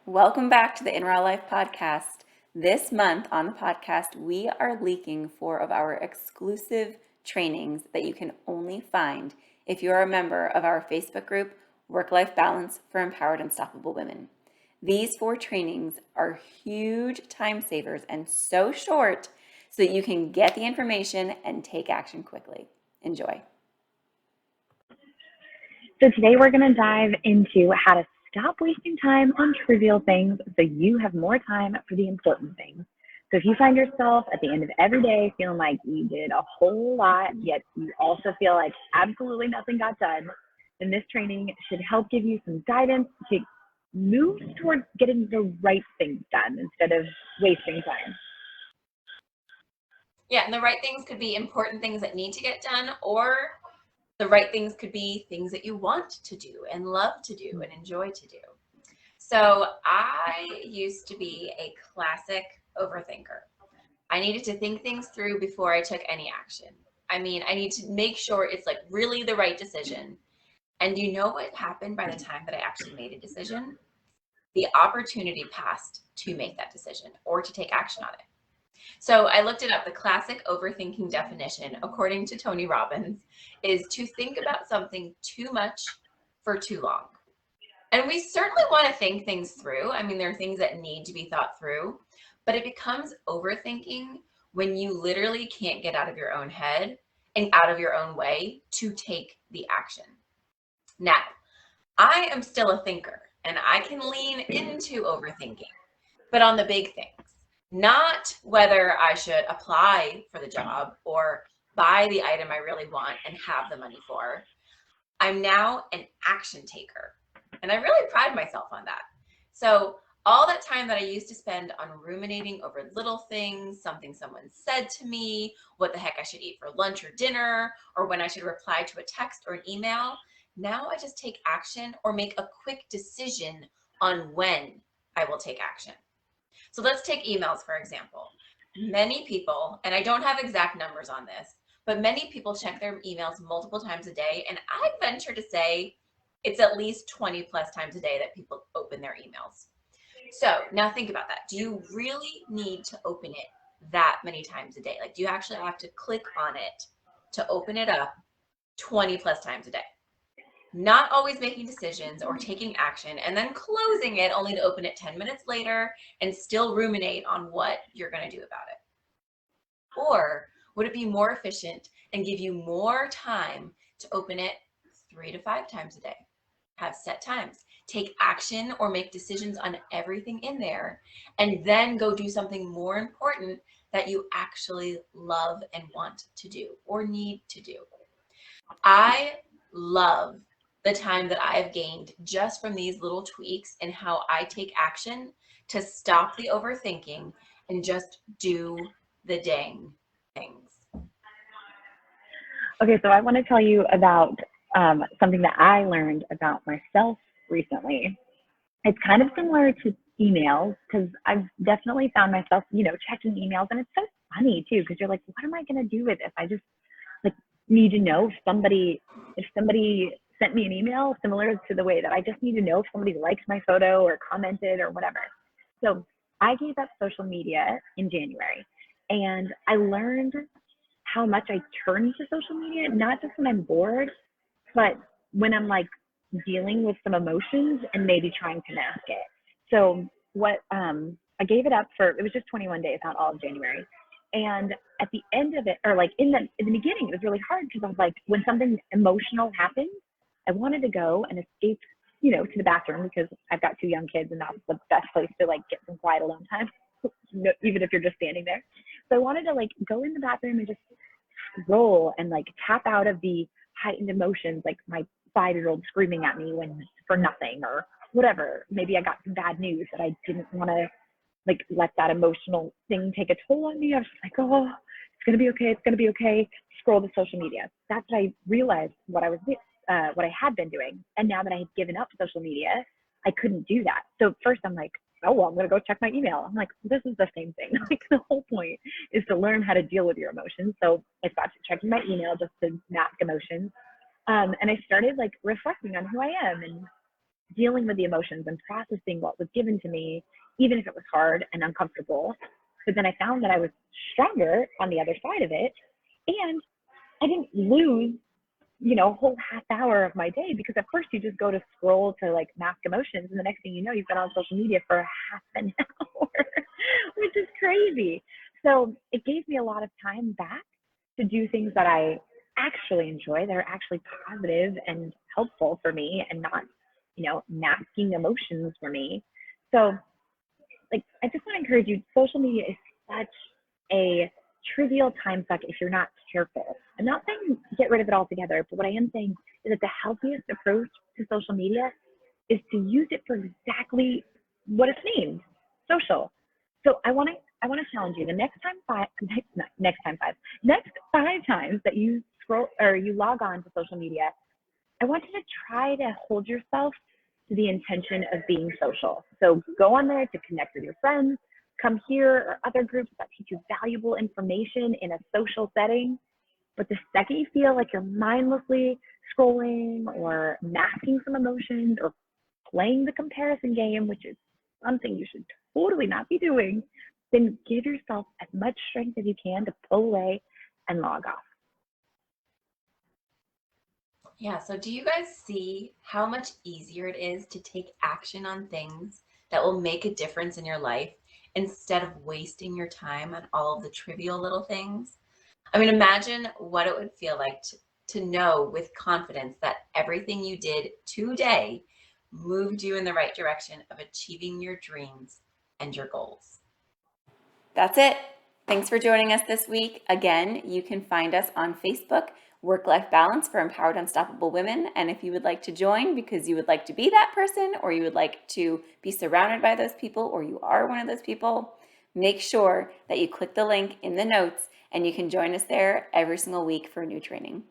Welcome back to the In Raw Life podcast. This month on the podcast, we are leaking 4 of our exclusive trainings that you can only find if you are a member of our Facebook group, Work-Life Balance for Empowered Unstoppable Women. These 4 trainings are huge time savers and so short so that you can get the information and take action quickly. Enjoy. So today we're going to dive into how to stop wasting time on trivial things so you have more time for the important things. So if you find yourself at the end of every day feeling like you did a whole lot, yet you also feel like absolutely nothing got done, then this training should help give you some guidance to move towards getting the right things done instead of wasting time. Yeah, and the right things could be important things that need to get done, or the right things could be things that you want to do and love to do and enjoy to do. So I used to be a classic overthinker. I needed to think things through before I took any action. I need to make sure it's like really the right decision. And you know what happened by the time that I actually made a decision? The opportunity passed to make that decision or to take action on it. So I looked it up. The classic overthinking definition, according to Tony Robbins, is to think about something too much for too long. And we certainly want to think things through. There are things that need to be thought through, but it becomes overthinking when you literally can't get out of your own head and out of your own way to take the action. Now, I am still a thinker and I can lean into overthinking, but on the big things. Not whether I should apply for the job or buy the item I really want and have the money for. I'm now an action taker, and I really pride myself on that. So all that time that I used to spend on ruminating over little things, something someone said to me, what the heck I should eat for lunch or dinner, or when I should reply to a text or an email, now I just take action or make a quick decision on when I will take action. So let's take emails, for example. Many people, and I don't have exact numbers on this, but many people check their emails multiple times a day. And I venture to say it's at least 20 plus times a day that people open their emails. So now think about that. Do you really need to open it that many times a day? Like, do you actually have to click on it to open it up 20 plus times a day? Not always making decisions or taking action and then closing it only to open it 10 minutes later and still ruminate on what you're going to do about it. Or would it be more efficient and give you more time to open it 3 to 5 times a day? Have set times, take action or make decisions on everything in there, and then go do something more important that you actually love and want to do or need to do. I love the time that I have gained just from these little tweaks and how I take action to stop the overthinking and just do the dang things. Okay, so I want to tell you about something that I learned about myself recently. It's kind of similar to emails because I've definitely found myself, checking emails, and it's so funny too because you're like, what am I going to do with this? I just need to know if somebody sent me an email similar to the way that I just need to know if somebody liked my photo or commented or whatever. So I gave up social media in January, and I learned how much I turn to social media, not just when I'm bored, but when I'm dealing with some emotions and maybe trying to mask it. So I gave it up it was just 21 days, not all of January. And at the end of it, or in the beginning, it was really hard because I was like, when something emotional happened, I wanted to go and escape, to the bathroom because I've got 2 young kids and that's the best place to get some quiet alone time, even if you're just standing there. So I wanted to go in the bathroom and just scroll and tap out of the heightened emotions, like my 5-year-old screaming at me for nothing or whatever. Maybe I got some bad news that I didn't want to let that emotional thing take a toll on me. I was just like, oh, it's going to be okay. It's going to be okay. Scroll to social media. That's what I realized what I had been doing. And now that I had given up social media, I couldn't do that. So first I'm like, oh, well, I'm going to go check my email. I'm like, this is the same thing. The whole point is to learn how to deal with your emotions. So I started checking my email just to mask emotions. And I started reflecting on who I am and dealing with the emotions and processing what was given to me, even if it was hard and uncomfortable. But then I found that I was stronger on the other side of it. And I didn't lose, a whole half hour of my day, because of course you just go to scroll to like mask emotions, and the next thing you know, you've been on social media for half an hour, which is crazy. So it gave me a lot of time back to do things that I actually enjoy, that are actually positive and helpful for me, and not, masking emotions for me. So like, I just want to encourage you, social media is such a trivial time suck if you're not careful. I'm not saying get rid of it altogether, but what I am saying is that the healthiest approach to social media is to use it for exactly what it's named, social. So I want to challenge you. The next 5 times that you scroll or you log on to social media, I want you to try to hold yourself to the intention of being social. So go on there to connect with your friends, come here or other groups that teach you valuable information in a social setting. But the second you feel like you're mindlessly scrolling or masking some emotions or playing the comparison game, which is something you should totally not be doing, then give yourself as much strength as you can to pull away and log off. Yeah, so do you guys see how much easier it is to take action on things that will make a difference in your life instead of wasting your time on all of the trivial little things? I mean, imagine what it would feel like to know with confidence that everything you did today moved you in the right direction of achieving your dreams and your goals. That's it. Thanks for joining us this week. Again, you can find us on Facebook, Work-Life Balance for Empowered Unstoppable Women. And if you would like to join because you would like to be that person, or you would like to be surrounded by those people, or you are one of those people, make sure that you click the link in the notes and you can join us there every single week for a new training.